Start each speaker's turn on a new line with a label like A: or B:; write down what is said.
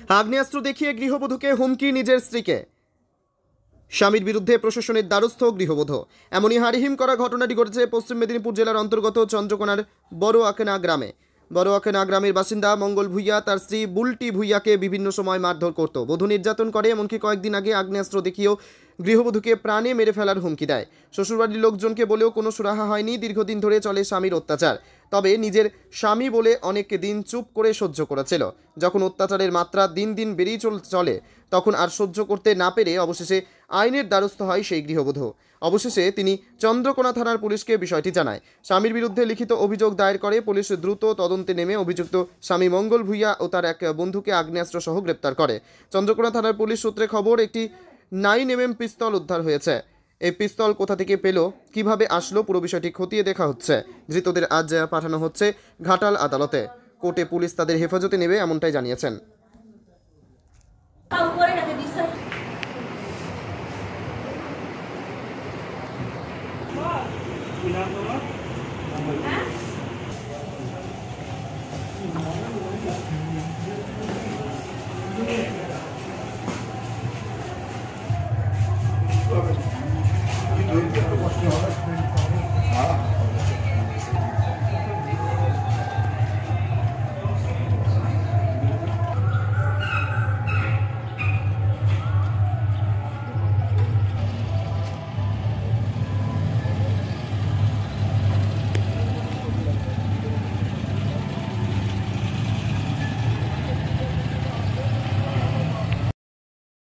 A: আগ্নেয়াস্ত্র দেখিয়ে গৃহবধূকে হুমকি নিজের স্ত্রীকে। স্বামীর বিরুদ্ধে প্রশাসনের দ্বারস্থ গৃহবধূ। এমনই হারিহিম করা ঘটনাটি ঘটেছে পশ্চিম মেদিনীপুর জেলার অন্তর্গত চন্দ্রকোনার বড় আকেনা গ্রামে। বড় আকেনা গ্রামের বাসিন্দা মঙ্গল ভূঁইয়া তার স্ত্রী বুলটি ভূঁইয়াকে বিভিন্ন সময় মারধর করত, বধূ নির্যাতন করে, এমনকি কয়েকদিন আগে আগ্নেয়াস্ত্র দেখিয়েও গৃহবধূকে প্রাণে মেরে ফেলার হুমকি দেয়। শ্বশুরবাড়ির লোকজনকে বলেও কোনো সুরাহা হয়নি। দীর্ঘদিন ধরে চলে স্বামীর অত্যাচার। তবে নিজের স্বামী বলে অনেক দিন চুপ করে সহ্য করেছিল। যখন অত্যাচারের মাত্রা দিন দিন বেড়েই চলে তখন আর সহ্য করতে না পেরে অবশেষে আইনের দ্বারস্থ হয় সেই গৃহবধূ। অবশেষে তিনি চন্দ্রকোনা থানার পুলিশকে বিষয়টি জানায়। স্বামীর বিরুদ্ধে লিখিত অভিযোগ দায়ের করে পুলিশ। দ্রুত তদন্তে নেমে অভিযুক্ত স্বামী মঙ্গল ভূঁইয়া ও তার এক বন্ধুকে আগ্নেয়াস্ত্র সহ গ্রেপ্তার করে। চন্দ্রকোনা থানার পুলিশ সূত্রে খবর, একটি 9mm পিস্তল উদ্ধার হয়েছে। এই পিস্তল কোথা থেকে পেল, কিভাবে আসলো, পুরো বিষয়টি খতিয়ে দেখা হচ্ছে। ধৃতদের আজ পাঠানো হচ্ছে ঘাটাল আদালতে। কোর্টে পুলিশ তাদের হেফাজতে নেবে এমনটাই জানিয়েছেন।
B: কি নাম তোমার?